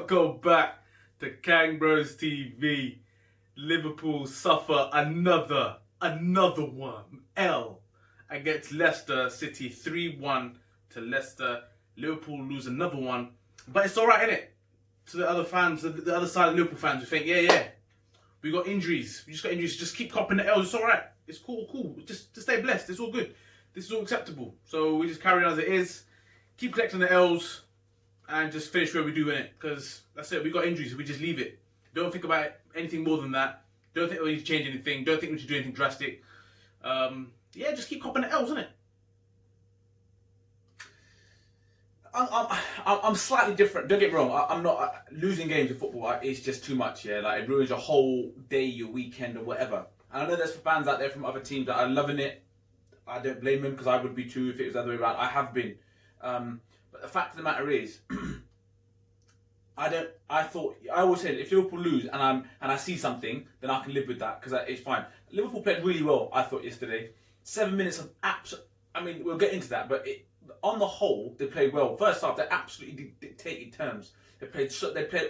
Welcome back to KangBrosTV. Liverpool suffer another one. L against Leicester City, 3-1 to Leicester. Liverpool lose another one. But it's alright, innit? To the other fans, the other side of Liverpool fans who think, yeah, we got injuries. We just got injuries. Just keep copping the L's. It's alright. It's cool. Just stay blessed. It's all good. This is all acceptable. So we just carry on as it is. Keep collecting the L's and just finish where we do in it. Because that's it. We got injuries. We just leave it. Don't think about anything more than that. Don't think we need to change anything. Don't think we need to do anything drastic. Just keep copping the L's, innit? I'm slightly different. Don't get me wrong. I'm not losing games of football. It's just too much. Yeah, like it ruins your whole day, your weekend, or whatever. And I know there's fans out there from other teams that are loving it. I don't blame them because I would be too if it was the other way around. I have been, but the fact of the matter is, I always said if Liverpool lose and I see something, then I can live with that because it's fine. Liverpool played really well. I thought yesterday, 7 minutes of I mean, we'll get into that, but on the whole, they played well. First half, they absolutely dictated terms. They played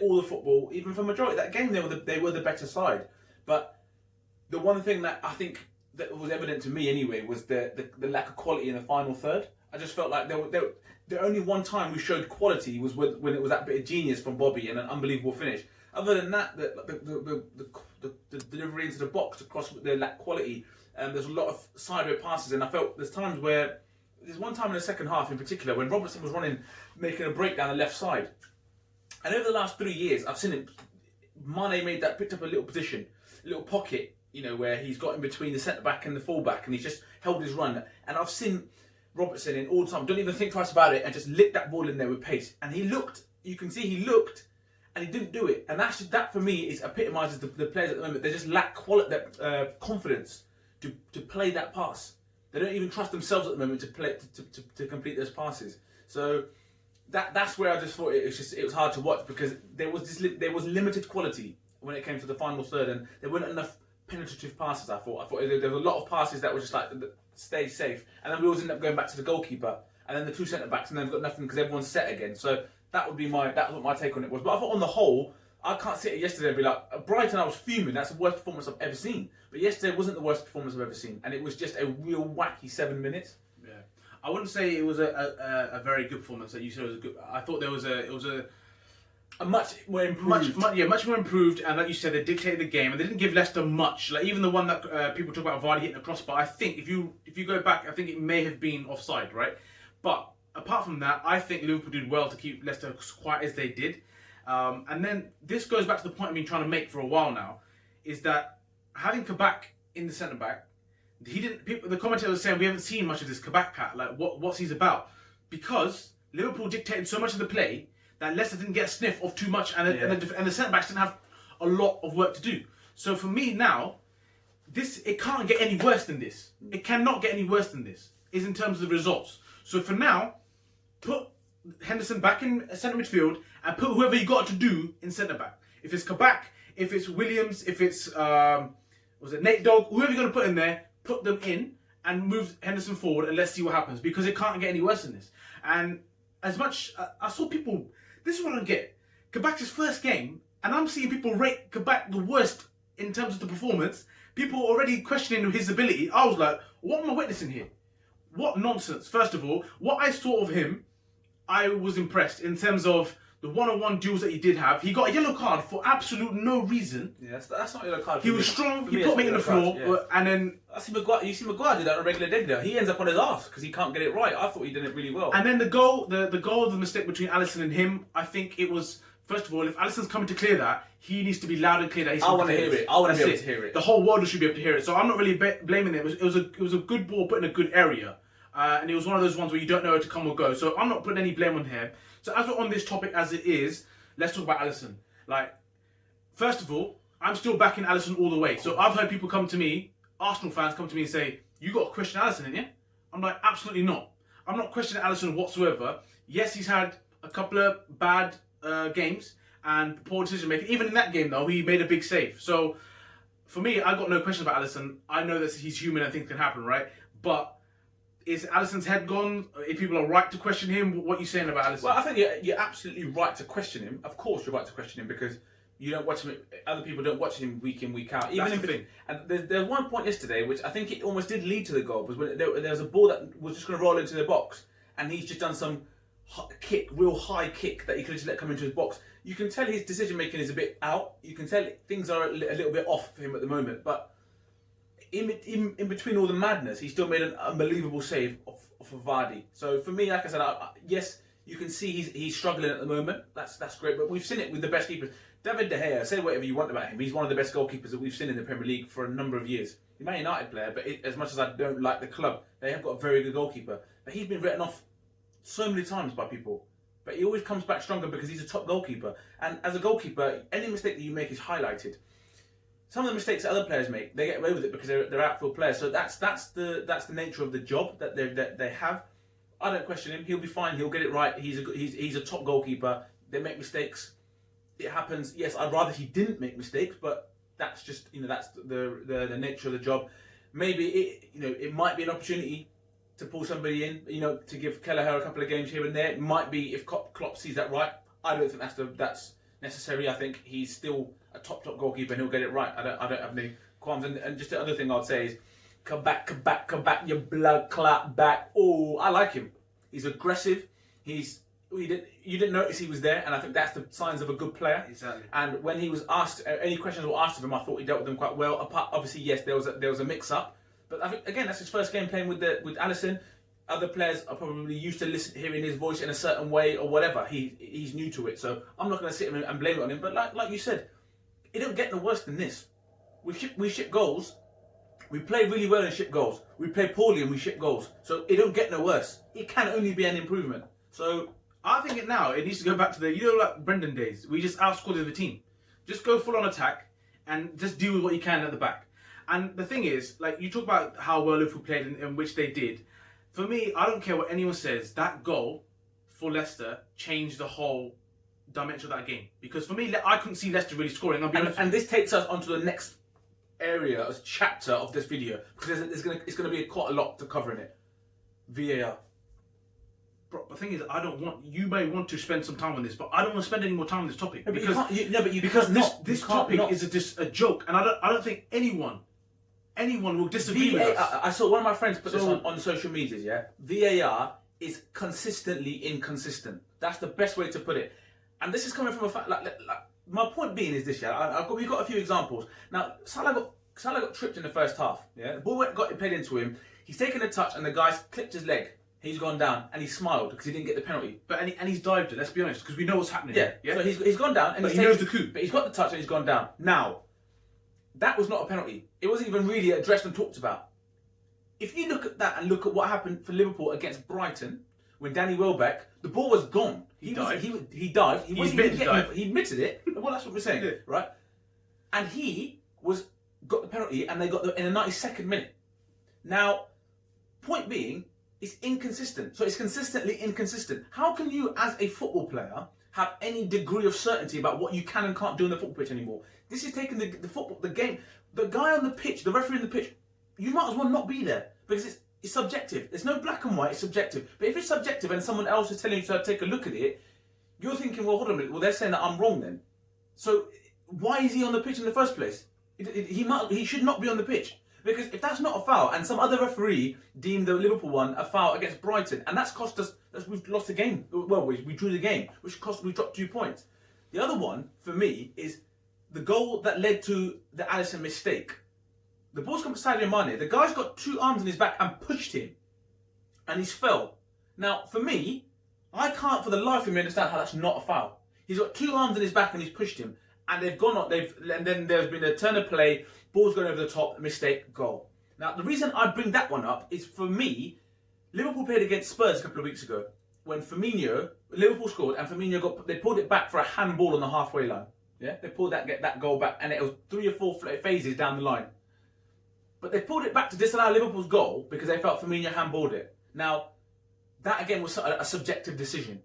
all the football. Even for majority of that game, they were the better side. But the one thing that I think that was evident to me anyway was the lack of quality in the final third. I just felt like the only one time we showed quality was when it was that bit of genius from Bobby and an unbelievable finish. Other than that, the delivery into the box across the lack quality. There's a lot of sideways passes, and I felt there's one time in the second half in particular when Robertson was making a break down the left side. And over the last 3 years, I've seen him. Mane picked up a little position, a little pocket, where he's got in between the centre back and the full back, and he's just held his run. And I've seen Robertson in all the time, don't even think twice about it, and just lick that ball in there with pace. And you can see he looked, and he didn't do it. And that for me epitomises the players at the moment. They just lack confidence to play that pass. They don't even trust themselves at the moment to complete those passes. So that's where I just thought it was hard to watch because there was limited quality when it came to the final third, and there weren't enough penetrative passes. I thought there were a lot of passes that were just like stay safe, and then we always end up going back to the goalkeeper, and then the two centre backs, and then we've got nothing because everyone's set again. So that was what my take on it was. But I thought on the whole, I can't sit here yesterday and be like, at Brighton I was fuming, that's the worst performance I've ever seen. But yesterday wasn't the worst performance I've ever seen. And it was just a real wacky 7 minutes. Yeah. I wouldn't say it was a very good performance. That you said it was good. I thought it was a much more improved. Much more improved, and like you said, they dictated the game and they didn't give Leicester much. Like even the one that people talk about Vardy hitting the crossbar, I think if you go back, I think it may have been offside, right? But apart from that, I think Liverpool did well to keep Leicester as quiet as they did. And then this goes back to the point I've been trying to make for a while now, is that having Kabak in the centre back, the commentator was saying we haven't seen much of this Kabak cat, like what's he's about, because Liverpool dictated so much of the play that Leicester didn't get a sniff of too much, and the centre backs didn't have a lot of work to do. So for me now, it can't get any worse than this. It cannot get any worse than this. Is in terms of the results. So for now, put Henderson back in centre midfield and put whoever you got to do in centre back. If it's Kabak, if it's Williams, if it's Nate Dogg, whoever you're going to put in there, put them in and move Henderson forward and let's see what happens, because it can't get any worse than this. And as much I saw people, this is what I don't get. Kabak's first game, and I'm seeing people rate Kabak the worst in terms of the performance. People already questioning his ability. I was like, what am I witnessing here? What nonsense. First of all, what I saw of him, I was impressed in terms of the one-on-one duels that he did have. He got a yellow card for absolute no reason. Yeah, that's not a yellow card. He was strong. He put me in the floor, and then you see Maguire do that on a regular day. He ends up on his arse because he can't get it right. I thought he did it really well. And then the goal, the mistake between Alisson and him. I think it was, first of all, if Alisson's coming to clear that, he needs to be loud and clear that. I want to hear it. I want to be able to hear it. The whole world should be able to hear it. So I'm not really blaming it. It was a good ball put in a good area. And it was one of those ones where you don't know where to come or go. So I'm not putting any blame on him. So as we're on this topic as it is, let's talk about Alisson. Like, first of all, I'm still backing Alisson all the way. So I've heard people come to me, Arsenal fans come to me and say, you got to question Alisson, in you? I'm like, absolutely not. I'm not questioning Alisson whatsoever. Yes, he's had a couple of bad games and poor decision making. Even in that game, though, he made a big save. So for me, I got no question about Alisson. I know that he's human and things can happen, right? But is Alisson's head gone? If people are right to question him, what are you saying about Alisson? Well, I think you're absolutely right to question him. Of course, you're right to question him because you don't watch him. Other people don't watch him week in, week out. That's the thing. And there's one point yesterday which I think it almost did lead to the goal, was when there was a ball that was just going to roll into the box, and he's just done some real high kick that he could have just let come into his box. You can tell his decision making is a bit out. You can tell things are a little bit off for him at the moment, but in between all the madness, he still made an unbelievable save of Vardy. So for me, like I said, yes, you can see he's struggling at the moment. That's great, but we've seen it with the best keepers. David De Gea, say whatever you want about him, he's one of the best goalkeepers that we've seen in the Premier League for a number of years. He's a Man United player, but as much as I don't like the club, they have got a very good goalkeeper. But he's been written off so many times by people. But he always comes back stronger because he's a top goalkeeper. And as a goalkeeper, any mistake that you make is highlighted. Some of the mistakes that other players make, they get away with it because they're outfield players. So that's the nature of the job that they have. I don't question him. He'll be fine. He'll get it right. He's a top goalkeeper. They make mistakes. It happens. Yes, I'd rather he didn't make mistakes, but that's just that's the nature of the job. Maybe it might be an opportunity to pull somebody in. To give Kelleher a couple of games here and there. It might be if Klopp sees that right. I don't think that's necessary. I think he's still a top goalkeeper and he'll get it right. I don't have any qualms. And just the other thing I'd say is, Kabak, your blood clot back. Oh, I like him. He's aggressive. You didn't notice he was there, and I think that's the signs of a good player. Exactly. And when he was asked, any questions were asked of him, I thought he dealt with them quite well. Apart, obviously, yes, there was a mix-up, but I think again that's his first game playing with Alisson. Other players are probably used to hearing his voice in a certain way or whatever. He's new to it, so I'm not going to sit and blame it on him. But like you said, it don't get no worse than this. We ship goals. We play really well and ship goals. We play poorly and we ship goals. So it don't get no worse. It can only be an improvement. So I think it needs to go back to the like Brendan days. We just outscored the team. Just go full on attack and just deal with what you can at the back. And the thing is, like you talk about how well Liverpool played and which they did. For me, I don't care what anyone says. That goal for Leicester changed the whole dimension of that game. Because for me, I couldn't see Leicester really scoring. And this takes us onto the next area, a chapter of this video, because it's going to be quite a lot to cover in it. VAR. Bro, the thing is, you may want to spend some time on this, but I don't want to spend any more time on this topic. Because this topic is just a joke, and I don't think anyone will disagree with us. I saw one of my friends put this on social medias, yeah? VAR is consistently inconsistent. That's the best way to put it. And this is coming from a fact, like my point being is this, yeah? We've got a few examples. Now, Salah got tripped in the first half, yeah? The ball got played into him. He's taken a touch and the guy's clipped his leg. He's gone down and he smiled because he didn't get the penalty. And he's dived it, let's be honest, because we know what's happening. Yeah. So he's gone down and he knows the coup. But he's got the touch and he's gone down. Now, that was not a penalty. It wasn't even really addressed and talked about. If you look at that and look at what happened for Liverpool against Brighton, when Danny Welbeck, the ball was gone. He dived. He admitted it. Well, that's what we're saying, right? And he got the penalty, and they got in the 92nd minute. Now, point being, it's inconsistent. So it's consistently inconsistent. How can you, as a football player, have any degree of certainty about what you can and can't do on the football pitch anymore? This is taking the game, the guy on the pitch, the referee on the pitch. You might as well not be there because it's subjective. There's no black and white. It's subjective. But if it's subjective and someone else is telling you to take a look at it, you're thinking, well, hold on a minute. Well, they're saying that I'm wrong then. So why is he on the pitch in the first place? He should not be on the pitch. Because if that's not a foul, and some other referee deemed the Liverpool one a foul against Brighton, and that's cost us, we've lost the game. Well, we drew the game, which we dropped 2 points. The other one, for me, is the goal that led to the Alisson mistake. The ball's come to Sadio Mane. The guy's got 2 arms on his back and pushed him, and he's fell. Now, for me, I can't for the life of me understand how that's not a foul. He's got 2 arms on his back and he's pushed him, and they've gone on. And then there's been a turn of play. Ball's gone over the top, mistake, goal. Now, the reason I bring that one up is, for me, Liverpool played against Spurs a couple of weeks ago when Liverpool scored and Firmino they pulled it back for a handball on the halfway line. Yeah, they pulled that goal back, and it was 3 or 4 phases down the line. But they pulled it back to disallow Liverpool's goal because they felt Firmino handballed it. Now, that again was a subjective decision.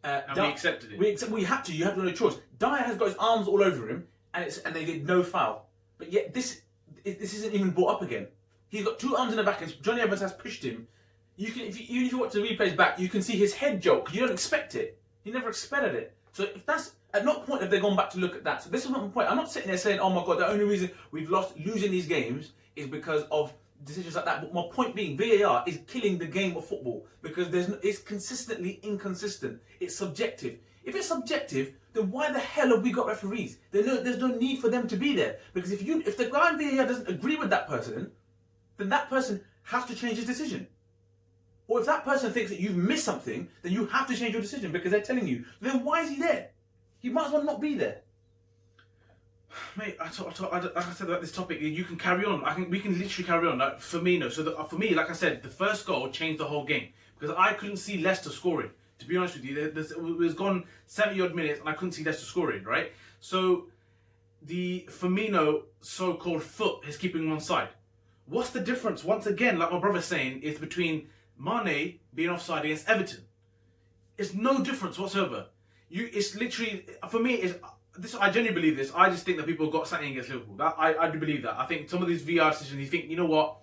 And we accepted it. We had to. You had no choice. Dyer has got his arms all over him, and they did no foul. But yet this isn't even brought up again. He's got 2 arms in the back, and Johnny Evans has pushed him. You can, even if you watch the replays back, you can see his head joke. You don't expect it. He never expected it. So if that's at no point have they gone back to look at that. So this is not my point. I'm not sitting there saying, oh my god, the only reason we've losing these games is because of decisions like that. But my point being, VAR is killing the game of football because it's consistently inconsistent. It's subjective. If it's subjective, then why the hell have we got referees? There's no need for them to be there, because if the guy in VAR doesn't agree with that person, then that person has to change his decision. Or if that person thinks that you've missed something, then you have to change your decision because they're telling you. Then why is he there? He might as well not be there. Mate, like I said about this topic, you can carry on. We can literally carry on. Like Firmino. So for me, like I said, the first goal changed the whole game because I couldn't see Leicester scoring. To be honest with you, it was gone 70 odd minutes and I couldn't see Leicester scoring. Right. So the Firmino so-called foot is keeping one side. What's the difference? Once again, like my brother's saying, is between Mane being offside against Everton. It's no difference whatsoever. It's literally, for me, I genuinely believe this. I just think that people got something against Liverpool. I do believe that. I think some of these VR decisions, you think, you know what?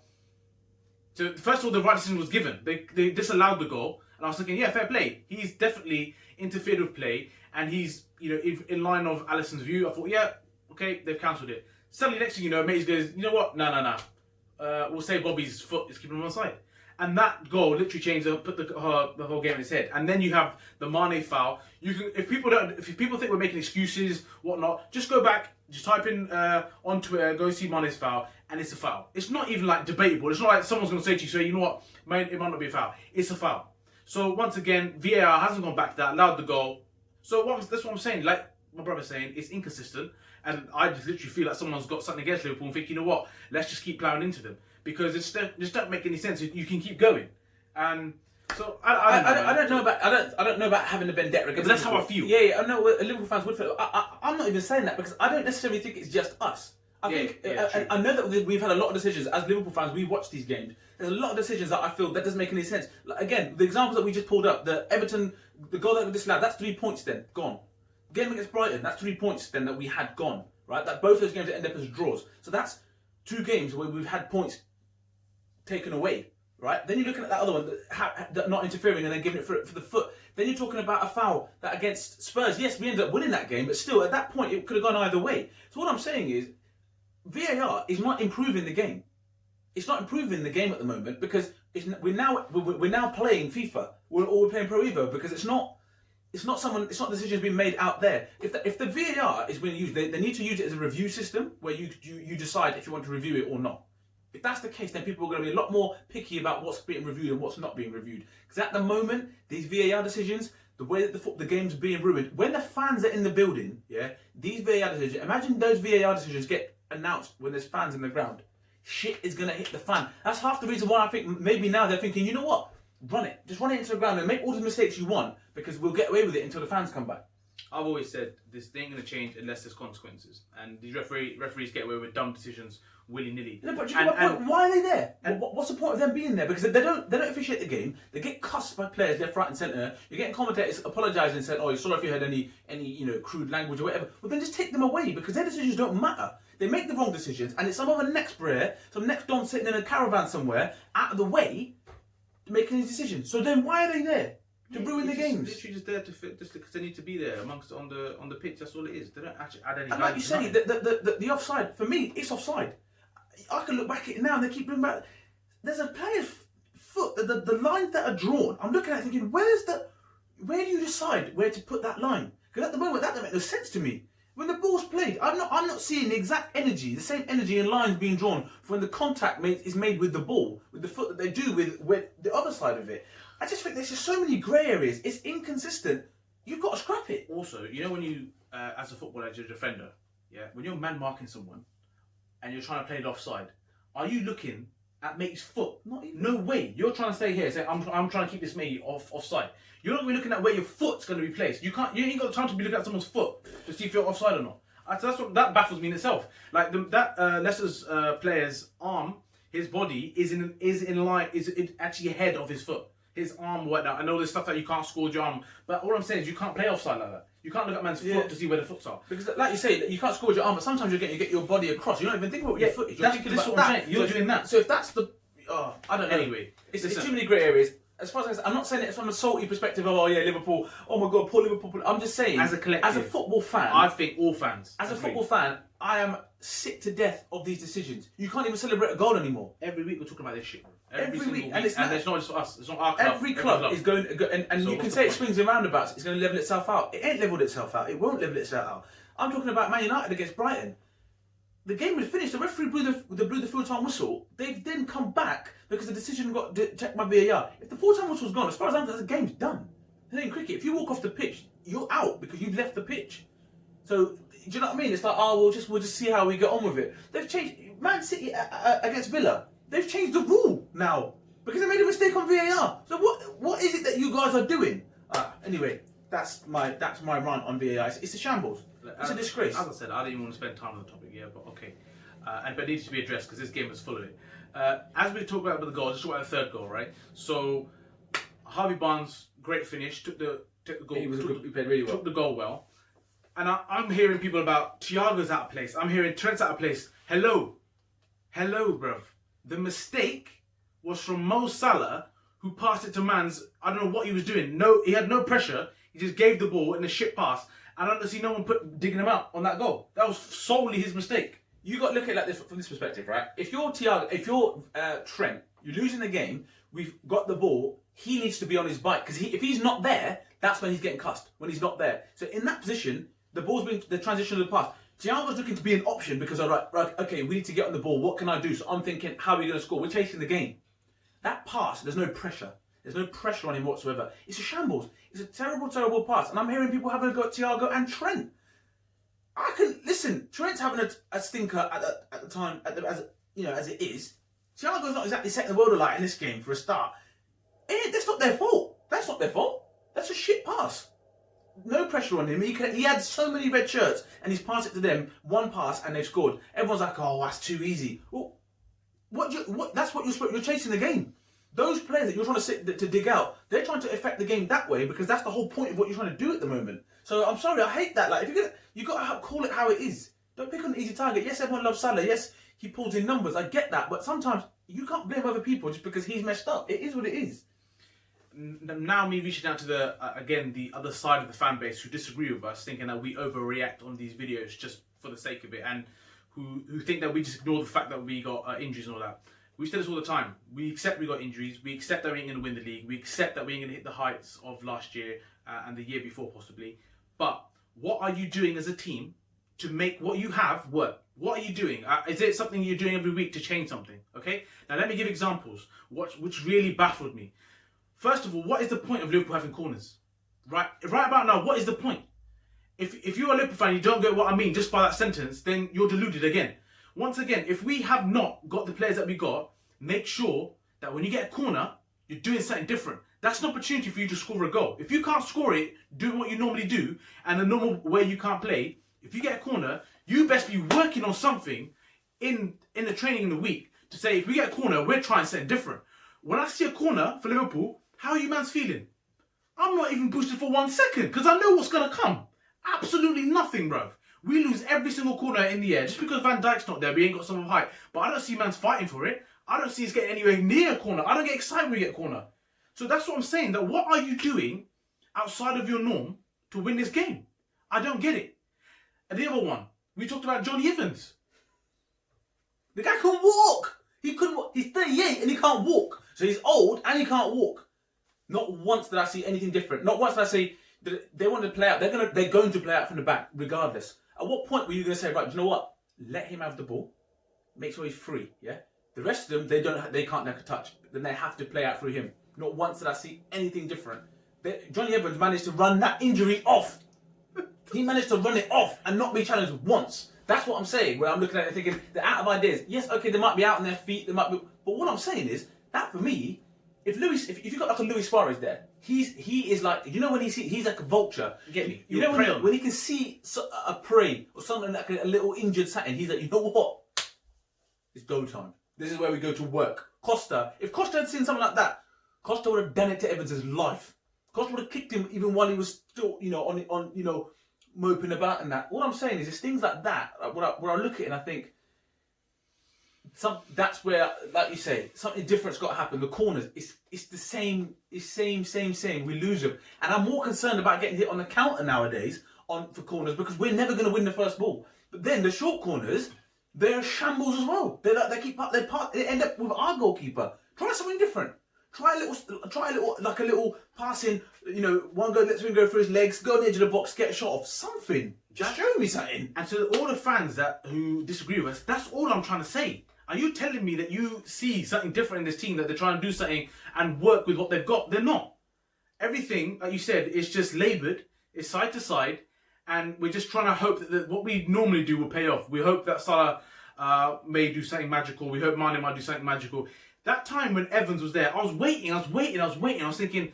So first of all, the right decision was given. They disallowed the goal, and I was thinking, yeah, fair play. He's definitely interfered with play, and he's in line of Alisson's view. I thought, yeah, okay, they've cancelled it. Suddenly, next thing you know, mate goes, you know what? No. We'll say Bobby's foot is keeping him on side. And that goal literally changed, put the whole game in his head. And then you have the Mane foul. If people think we're making excuses, whatnot, just go back, just type in on Twitter, go see Mane's foul, and it's a foul. It's not even like debatable. It's not like someone's going to say to you, you know what, it might not be a foul. It's a foul. So once again, VAR hasn't gone back to that, allowed the goal. So that's what I'm saying. Like my brother's saying, it's inconsistent. And I just literally feel like someone's got something against Liverpool and think, you know what, let's just keep plowing into them. Because it just don't make any sense. You can keep going, and so I don't know about having a vendetta. But that's how I feel. Yeah, I know Liverpool fans would feel. I'm not even saying that because I don't necessarily think it's just us. I know that we've had a lot of decisions as Liverpool fans. We watch these games. There's a lot of decisions that I feel that doesn't make any sense. Like, again, the examples that we just pulled up, the Everton, the goal that we disallowed, that's 3 points then gone. Game against Brighton, that's 3 points then that we had gone. Right, that both those games end up as draws. So that's 2 games where we've had points taken away, right? Then you're looking at that other one, that not interfering and then giving it for the foot. Then you're talking about a foul that against Spurs. Yes, we ended up winning that game, but still, at that point, it could have gone either way. So what I'm saying is, VAR is not improving the game. It's not improving the game at the moment because we're now playing FIFA or we're playing Pro Evo because it's not decisions being made out there. If the VAR is being used, they need to use it as a review system where you decide if you want to review it or not. If that's the case, then people are going to be a lot more picky about what's being reviewed and what's not being reviewed. Because at the moment, these VAR decisions, the way that the game's being ruined, when the fans are in the building, yeah, these VAR decisions, imagine those VAR decisions get announced when there's fans in the ground. Shit is going to hit the fan. That's half the reason why I think maybe now they're thinking, you know what? Run it. Just run it into the ground and make all the mistakes you want because we'll get away with it until the fans come back. I've always said this ain't going to change unless there's consequences. And these referees get away with dumb decisions willy-nilly. No, but why are they there? What's the point of them being there? Because they don't officiate the game. They get cussed by players left, right, and centre. You're getting commentators apologising and saying, "Oh, sorry if you heard any crude language or whatever." Well, then just take them away because their decisions don't matter. They make the wrong decisions, and it's some other next Brer, some next Don sitting in a caravan somewhere out of the way, making his decisions. So then why are they there? To ruin the games. Literally just there to fit, just because they need to be there amongst on the pitch. That's all it is. They don't actually add any. And like you say, the offside for me, it's offside. I can look back at it now and they keep bringing back. There's a player's foot. The lines that are drawn. I'm looking at it thinking, where do you decide where to put that line? Because at the moment that doesn't make no sense to me. When the ball's played, I'm not seeing the exact energy, the same energy and lines being drawn for when the contact is made with the ball, with the foot that they do with the other side of it. I just think there's just so many grey areas. It's inconsistent. You've got to scrap it. Also, when you, as a footballer, as a defender, yeah, when you're man marking someone and you're trying to play it offside, are you looking at mate's foot? Not even. No way. You're trying to stay here, say, I'm trying to keep this mate offside. You're not going to be looking at where your foot's going to be placed. You ain't got time to be looking at someone's foot to see if you're offside or not. That baffles me in itself. Like Leicester's player's arm, his body is in line, is actually ahead of his foot. His arm, whatnot. I know there's stuff that you can't score your arm, but all I'm saying is you can't play offside like that. You can't look at man's foot to see where the foots are. Because, like you say, you can't score your arm, but sometimes you get your body across. You don't even think about what your foot is. You're thinking about that. You're doing that. So if that's I don't know. Anyway, it's too many grey areas. As far as I'm not saying it from a salty perspective of Liverpool, oh my God, poor Liverpool. I'm just saying, as a collective, as a football fan, I think all fans. As a football fan, I am sick to death of these decisions. You can't even celebrate a goal anymore. Every week we're talking about this shit. Every week. And it's not just for us. It's not our club. Every club is going, and so you can say it swings and roundabouts. It's going to level itself out. It ain't leveled itself out. It won't level itself out. I'm talking about Man United against Brighton. The game was finished. The referee blew the full-time whistle. They've then come back because the decision got checked by VAR. If the full-time whistle's gone, as far as I'm concerned, the game's done. In cricket, if you walk off the pitch, you're out because you've left the pitch. So, do you know what I mean? It's like, we'll just see how we get on with it. They've changed Man City against Villa. They've changed the rule now because they made a mistake on VAR. So what is it that you guys are doing? Anyway, that's my rant on VAR. It's a shambles. It's a disgrace. As I said, I didn't even want to spend time on the topic, but okay. But it needs to be addressed because this game is full of it. As we talk about the goal, let's talk about the third goal, right? So, Harvey Barnes, great finish, took the goal. He played really well. Took the goal well. And I'm hearing people about Thiago's out of place. I'm hearing Trent's out of place. Hello, bruv. The mistake was from Mo Salah, who passed it to Mans. I don't know what he was doing. No, he had no pressure. He just gave the ball in a shit pass. I don't see no one digging him out on that goal. That was solely his mistake. You got to look at it like this from this perspective, right? If you're Thiago, if you're Trent, you're losing the game. We've got the ball. He needs to be on his bike because if he's not there, that's when he's getting cussed. When he's not there. So in that position, the ball's been the transition of the pass. Thiago's looking to be an option because right, okay, we need to get on the ball. What can I do? So I'm thinking, how are we going to score? We're chasing the game. That pass, there's no pressure. There's no pressure on him whatsoever. It's a shambles. It's a terrible, terrible pass. And I'm hearing people having a go at Thiago and Trent. I can listen. Trent's having a stinker at the time, as it is. Thiago's not exactly setting the world alight in this game for a start. That's not their fault. That's not their fault. That's a shit pass. No pressure on him. He had so many red shirts, and he's passed it to them. One pass, and they've scored. Everyone's like, "Oh, that's too easy." Well, that's what you're chasing the game. Those players that you're trying to dig out, they're trying to affect the game that way because that's the whole point of what you're trying to do at the moment. So I'm sorry, I hate that. Like, if you got to call it how it is. Don't pick on an easy target. Yes, everyone loves Salah. Yes, he pulls in numbers. I get that, but sometimes you can't blame other people just because he's messed up. It is what it is. Now me reaching out to the other side of the fan base who disagree with us, thinking that we overreact on these videos just for the sake of it, and who think that we just ignore the fact that we got injuries and all that. We say this all the time. We accept we got injuries. We accept that we ain't going to win the league. We accept that we ain't going to hit the heights of last year and the year before possibly. But what are you doing as a team to make what you have work? What are you doing? Is it something you're doing every week to change something? Okay. Now let me give examples. Which really baffled me. First of all, what is the point of Liverpool having corners? Right about now, what is the point? If you're a Liverpool fan, you don't get what I mean just by that sentence, then you're deluded again. Once again, if we have not got the players that we got, make sure that when you get a corner, you're doing something different. That's an opportunity for you to score a goal. If you can't score it, do what you normally do, and the normal way you can't play, if you get a corner, you best be working on something in the training in the week to say, if we get a corner, we're trying something different. When I see a corner for Liverpool, how are you man's feeling? I'm not even boosted for 1 second because I know what's going to come. Absolutely nothing, bruv. We lose every single corner in the air. Just because Van Dijk's not there, we ain't got some height. But I don't see man's fighting for it. I don't see us getting anywhere near a corner. I don't get excited when we get a corner. So that's what I'm saying. That what are you doing outside of your norm to win this game? I don't get it. And the other one, we talked about Johnny Evans. The guy can walk. He couldn't walk. He's 38 and he can't walk. So he's old and he can't walk. Not once did I see anything different. Not once did I say that they want to play out. They're going to play out from the back regardless. At what point were you going to say, right, do you know what? Let him have the ball. Make sure he's free, yeah? The rest of them, they can't make a touch. Then they have to play out through him. Not once did I see anything different. Johnny Evans managed to run that injury off. He managed to run it off and not be challenged once. That's what I'm saying, where I'm looking at it thinking, they're out of ideas. Yes, okay, they might be out on their feet, they might be... But what I'm saying is, that for me, if you got like a Luis Suarez there, he is like, you know when he's like a vulture. Get me? You know when he can see a prey or something like a little injured satin, he's like, you know what? It's go time. This is where we go to work. Costa, if Costa had seen something like that, Costa would have done it to Evans' life. Costa would have kicked him even while he was still, on moping about and that. What I'm saying is, it's things like that where I look at it and I think, that's where, like you say, something different's got to happen. The corners, it's the same. It's same. We lose them, and I'm more concerned about getting hit on the counter nowadays for corners because we're never going to win the first ball. But then the short corners, they're shambles as well. They end up with our goalkeeper. Try something different. Try a little passing. One go, let's him go for his legs, go on the edge of the box, get a shot off. Something. Just show me something. And to all the fans who disagree with us, that's all I'm trying to say. Are you telling me that you see something different in this team, that they're trying to do something and work with what they've got? They're not. Everything, like you said, is just laboured. It's side to side. And we're just trying to hope that what we normally do will pay off. We hope that Salah may do something magical. We hope Mane might do something magical. That time when Evans was there, I was waiting. I was thinking,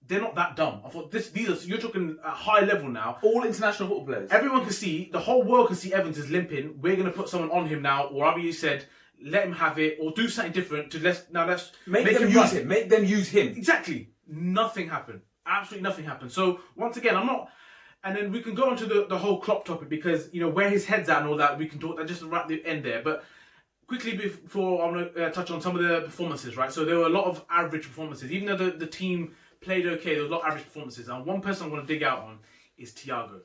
they're not that dumb. I thought, you're talking at high level now. All international football players. Everyone can see, the whole world can see Evans is limping. We're going to put someone on him now, or whatever you said, let him have it, or do something different to let's make them use him. Make them use him. Exactly. Nothing happened. Absolutely nothing happened. So once again, I'm not. And then we can go on to the whole Klopp topic because where his head's at and all that. We can talk that just right at the end there, but. Quickly before I'm going to touch on some of the performances, right? So there were a lot of average performances. Even though the team played okay, there was a lot of average performances. And one person I'm going to dig out on is Thiago.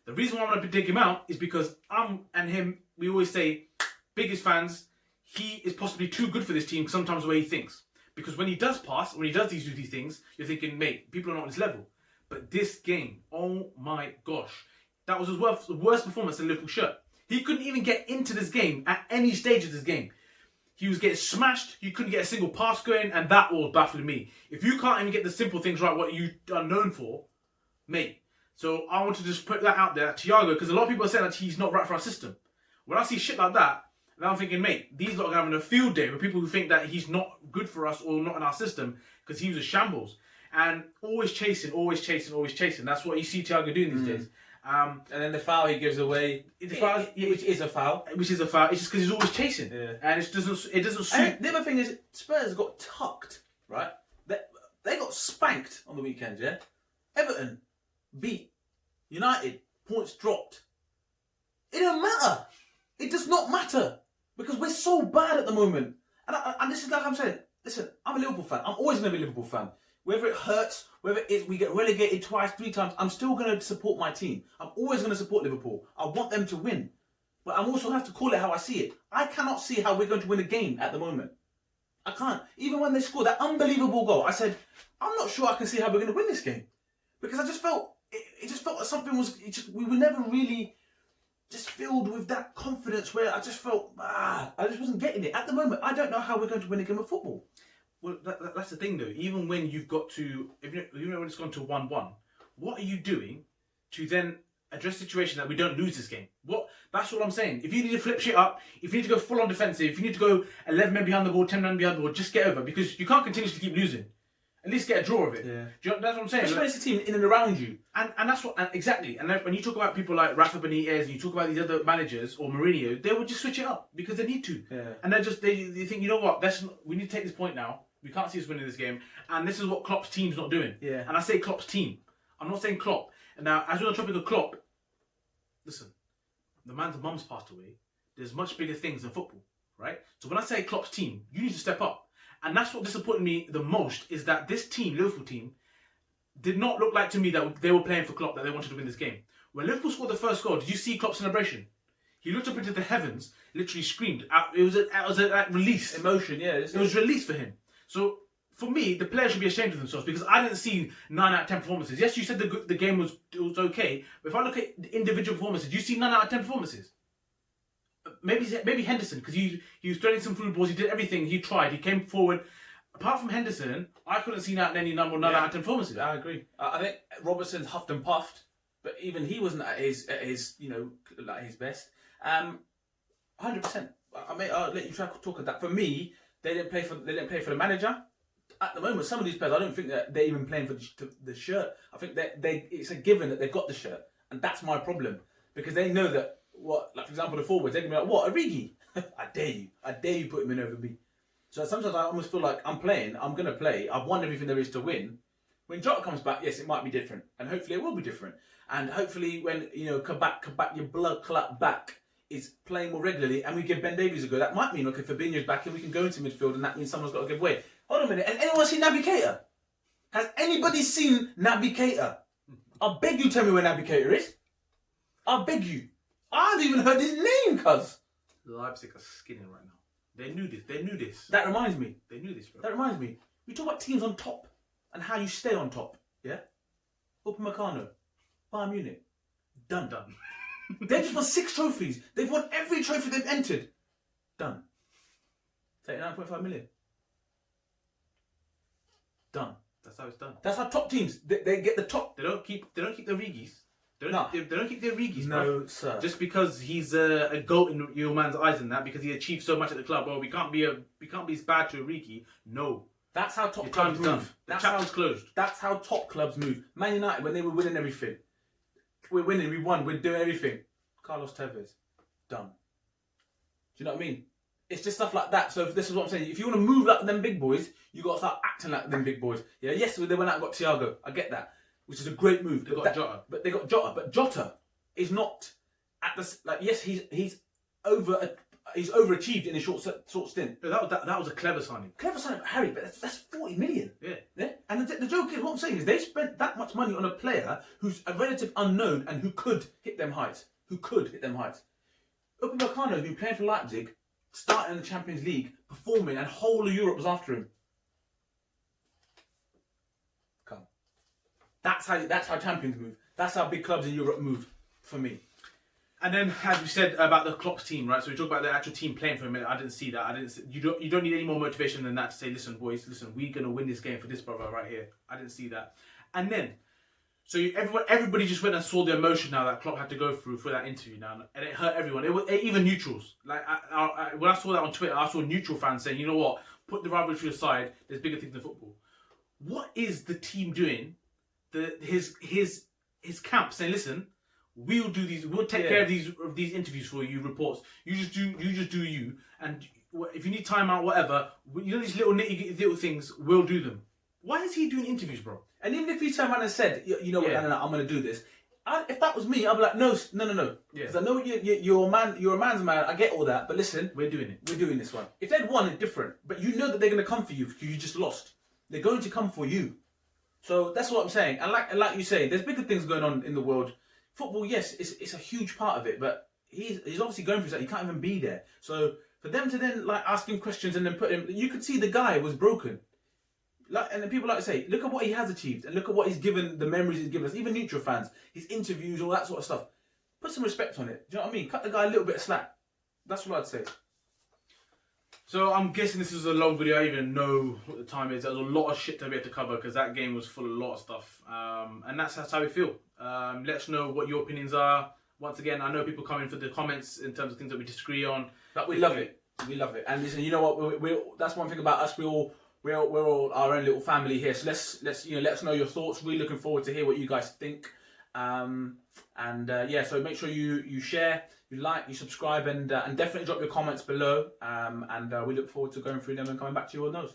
The reason why I'm going to dig him out is because and him, we always say, biggest fans, he is possibly too good for this team sometimes the way he thinks. Because when he does pass, when he does these things, you're thinking, mate, people are not on his level. But this game, oh my gosh, that was his worst performance in Liverpool shirt. He couldn't even get into this game at any stage of this game. He was getting smashed. He couldn't get a single pass going, and that was baffling me. If you can't even get the simple things right, what you are known for, mate. So I want to just put that out there, Thiago, because a lot of people are saying that he's not right for our system. When I see shit like that, then I'm thinking, mate, these lot are having a field day with people who think that he's not good for us or not in our system because he was a shambles. And always chasing. That's what you see Thiago doing these days. And then the foul he gives away, which is a foul. It's just because he's always chasing, and it doesn't suit. And the other thing is, Spurs got tucked, right? They got spanked on the weekend, yeah. Everton beat United, points dropped. It don't matter. It does not matter because we're so bad at the moment. And this is like I'm saying. Listen, I'm a Liverpool fan. I'm always going to be a Liverpool fan. Whether it hurts, whether we get relegated twice, 3 times, I'm still going to support my team. I'm always going to support Liverpool. I want them to win. But I also have to call it how I see it. I cannot see how we're going to win a game at the moment. I can't. Even when they scored that unbelievable goal, I said, I'm not sure I can see how we're going to win this game. Because I just felt, it just felt like something was, we were never really just filled with that confidence where I just felt, I just wasn't getting it. At the moment, I don't know how we're going to win a game of football. Well, that's the thing though. Even when you've got to, even when it's gone to 1-1, what are you doing to then address the situation that we don't lose this game? That's what I'm saying. If you need to flip shit up, if you need to go full on defensive, if you need to go 11 men behind the ball, 10 men behind the ball, just get over because you can't continuously keep losing. At least get a draw of it. Yeah. That's what I'm saying. Especially when it's a team in and around you. And that's what, exactly. And when you talk about people like Rafa Benitez and you talk about these other managers or Mourinho, they would just switch it up because they need to. Yeah. And they think, you know what, we need to take this point now. We can't see us winning this game. And this is what Klopp's team's not doing. Yeah. And I say Klopp's team. I'm not saying Klopp. And now, as we're on the topic of Klopp, listen, the man's mum's passed away. There's much bigger things than football, right? So when I say Klopp's team, you need to step up. And that's what disappointed me the most is that this team, Liverpool team, did not look like to me that they were playing for Klopp, that they wanted to win this game. When Liverpool scored the first goal, did you see Klopp's celebration? He looked up into the heavens, literally screamed. It was a release. Emotion, yeah. It was release for him. So, for me, the players should be ashamed of themselves because I didn't see 9 out of 10 performances. Yes, you said the game was okay, but if I look at the individual performances, do you see 9 out of 10 performances? Maybe Henderson, because he was throwing some through balls, he did everything, he tried, he came forward. Apart from Henderson, I couldn't see any number 9 out of 10 performances. I agree. I think Robertson's huffed and puffed, but even he wasn't at his like his best. 100%. I'll let you try to talk of that. For me, they didn't play for the manager. At the moment, some of these players, I don't think that they're even playing for the shirt. I think it's a given that they've got the shirt, and that's my problem because they know that for example, the forwards, they're gonna be like, what, Origi? I dare you put him in over me. So sometimes I almost feel like I'm gonna play. I've won everything there is to win. When Jota comes back, yes, it might be different, and hopefully it will be different. And hopefully when Kabak your blood clot back is playing more regularly and we give Ben Davies a go, that might mean, okay, Fabinho's back and we can go into midfield and that means someone's got to give way. Hold on a minute, has anyone seen Naby Keita? Has anybody seen Naby Keita? I beg you tell me where Naby Keita is. I beg you. I haven't even heard his name, cuz. Leipzig are skinning right now. They knew this. They knew this. That reminds me. They knew this, bro. That reminds me. We talk about teams on top and how you stay on top. Yeah? Upamecano, Bayern Munich, done. They just won 6 trophies. They've won every trophy they've entered. Done. 39.5 million. Done. That's how it's done. That's how top teams. They get the top. They don't keep their Rigis. They No. don't keep their Rigis, No, bro. sir. Just because he's a goat in your man's eyes and that, because he achieved so much at the club. Well, we can't be as bad to a Rigi. No. That's how top Your clubs time's done. move. The chapter's closed. That's how top clubs move. Man United, when they were winning everything, we're winning, we won, we're doing everything. Carlos Tevez, done. Do you know what I mean? It's just stuff like that. So this is what I'm saying. If you want to move like them big boys, you got to start acting like them big boys. Yeah, yes, they went out and got Thiago. I get that, which is a great move. They got Jota. But they got Jota. But Jota is not at the like. Yes, he's overachieved in a short stint. That was a clever signing. Clever signing, but Harry. But that's 40 million. Yeah. And the joke is, what I'm saying is, they spent that much money on a player who's a relative unknown and who could hit them heights. Upamecano, who's been playing for Leipzig, starting in the Champions League, performing, and whole of Europe was after him. Come. That's how champions move. That's how big clubs in Europe move, for me. And then, as we said about the Klopp's team, right? So we talked about the actual team playing for a minute. I didn't see that. You don't need any more motivation than that to say, listen, boys, listen, we're gonna win this game for this brother right here. I didn't see that. And then, so everybody just went and saw the emotion now that Klopp had to go through for that interview now, and it hurt everyone. Even neutrals. Like when I saw that on Twitter, I saw neutral fans saying, you know what? Put the rivalry aside. There's bigger things in football. What is the team doing? His camp saying, listen. We'll do these. We'll take care of these interviews for you. Reports. You just do you. And if you need time out, whatever. You know these little little things. We'll do them. Why is he doing interviews, bro? And even if he turned around and said, you know what, no, I'm going to do this. If that was me, I'd be like, no. Yeah. Because I know you're a man. You're a man's man. I get all that. But listen, we're doing it. We're doing this one. If they'd won, it's different. But you know that they're going to come for you because you just lost. They're going to come for you. So that's what I'm saying. And like you say, there's bigger things going on in the world. Football, yes, it's a huge part of it, but he's obviously going through that. He can't even be there. So for them to then like ask him questions and then put him, you could see the guy was broken. Like, and then people like to say, look at what he has achieved and look at what he's given, the memories he's given us, even neutral fans, his interviews, all that sort of stuff. Put some respect on it. Do you know what I mean? Cut the guy a little bit of slack. That's what I'd say. So I'm guessing this is a long video. I don't even know what the time is. There's a lot of shit to be able to cover because that game was full of a lot of stuff. And that's how we feel. Let us know what your opinions are. Once again, I know people come in for the comments in terms of things that we disagree on. But we love it. We love it. And listen, you know what? We that's one thing about us. We're all our own little family here. So let us know your thoughts. We're looking forward to hear what you guys think. So make sure you share, you like, you subscribe, and definitely drop your comments below. We look forward to going through them and coming back to you on those.